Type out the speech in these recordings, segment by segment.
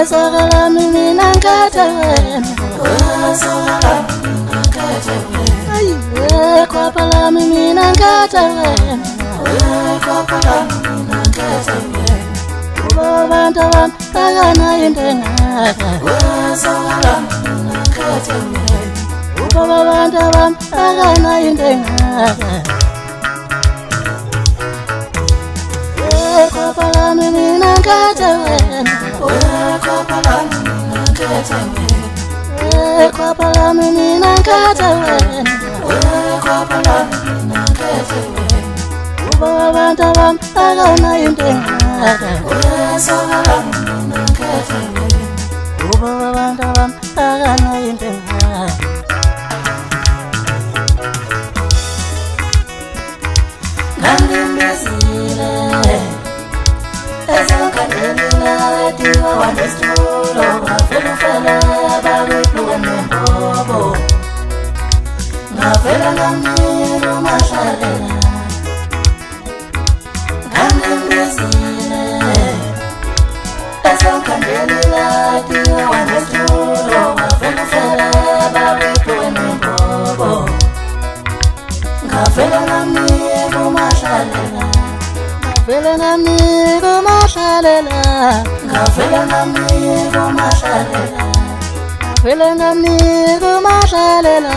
Sokala mimi nankata wena Sokala Kwapala mimi nankata wena Kwapala mimi nankata wena Ubabanta wam agana intenga Sokala mimi nankata wena Ubabanta wam agana intenga Kwapala mimi nankata wena Kwapala mimi nankata wena Kwapala mimi nankata wena Kwapala mimi nankata wena Ubabanta wam agana intenga Sokala mimi nankata wena Ubabanta wam agana intenga Ngandimezile Ezokandelila Tiwa wandestulo Ngafela Babekluwa nembobo Ngafela ngamiru mashalela Ngandimezile Ezokandelila Tiwa wandestulo Ngafela Babekluwa nembobo Ngafela ngamiru mashalela Ngafela ngamiru mashalela Ngafela ngamiru mashalela Ngafela ngamiru mashalela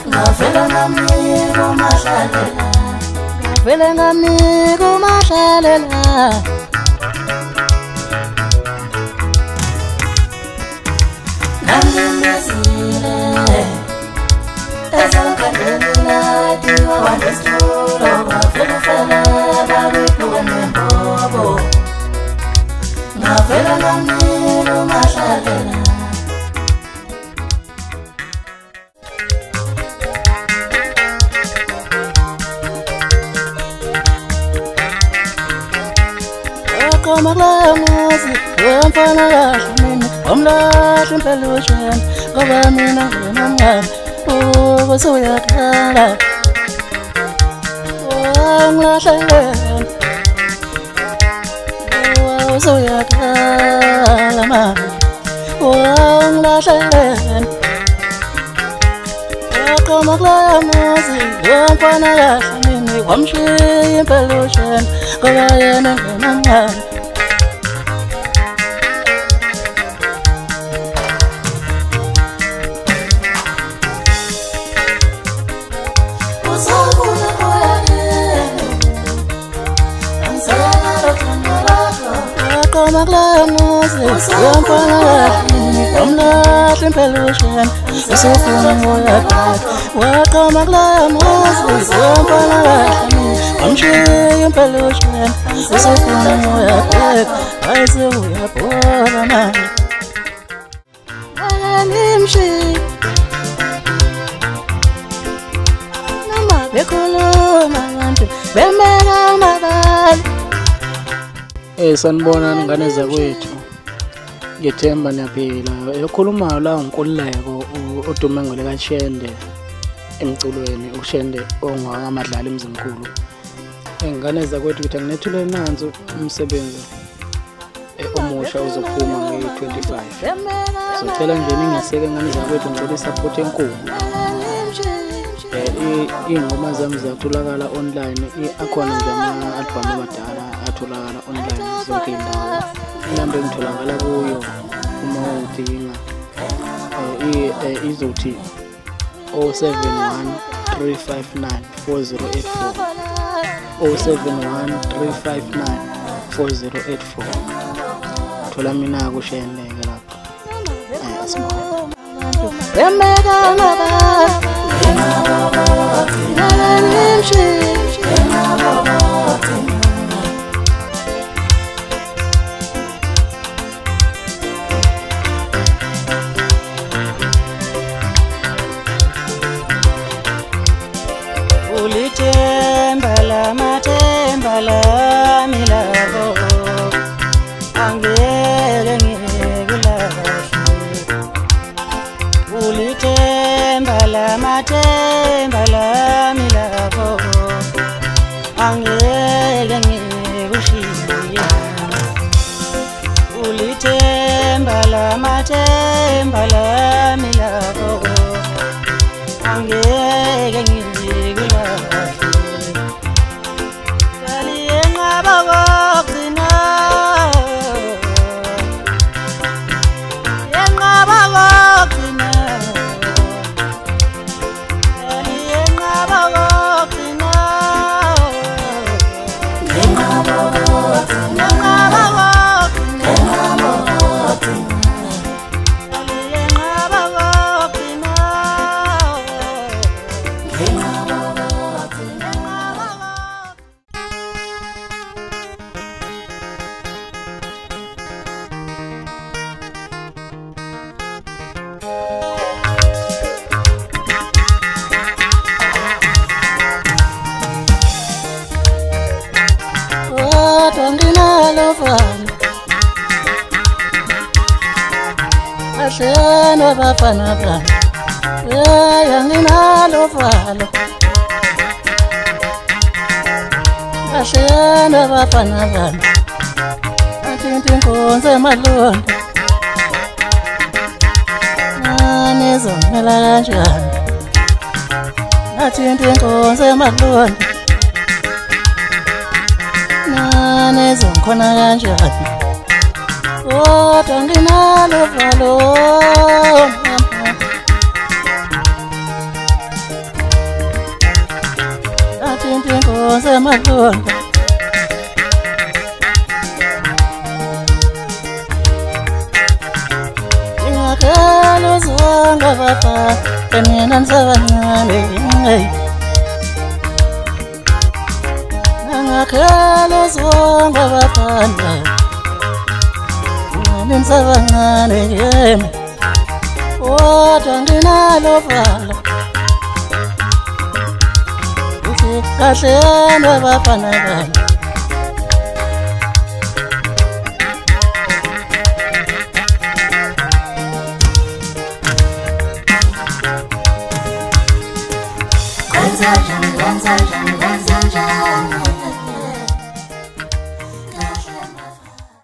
Ngafela ngamiru mashalela Ngafela ngamiru mashalela Ngandimezile Ezokandelila Tiwa wandestulo Ngafela Babekluwa nembobo Ngafela ngamiru mashalela Akamalamuzi wamfana kahle mina wamlahla impelusheni ngoba mina nginamngane ubusuyakhala wangilahla usuyakhala mama wangilahla Akamalamuzi wamfana kahle mina wamshiya impelusheni ngoba yena nginamngane Akamalamuzi wamfana kahle wamlahla impelusheni usufuna moya bakhe Akamalamuzi wamfana kahle wamshiya impelusheni usufuna moya bakhe ayise uyabona manje Alimshi Nama bekhuluma abantu bemeka amabali Sanibona ngane zakwethu ngethemba niyaphila ekhuluma la uNkululeko uDumengule kaShende emculweni uShende ongamadlala emzinkulu ngane zakwethu ukuthi nginethule nansi umsebenzi omusha uzophuma nge-25 sicela nje ningeseke ngane zakwethu ngicela support enkulu ingoma zami ziyatholakala online akhona nje ama-album amadala atholakala online zonke indawo inamba engitholakala kuyo uma udinga izothi 071 359 4084 071 359 4084 thola mina kusheneke lapho Ulithemba amathemba lami lapho angeke ngizikulahle yaliyenqaba kokugcina yenqaba kokugcina yaliyenqaba kokugcina yenqaba kokugcina Ahleno bafana bami yanginalo valo ahleno bafana bami athinta inkonzo emalonda nanizomela kanjani athinta inkonzo emalonda nanizomkhona kanjani kodwa nginalo valo athinta inkonzo emalonda ingakhela uzonga baba mina nisabancane ingakhela uzonga bafana nisabancane yena kodwa nginalo valo uthi kahleni abafana bami Kwenza njani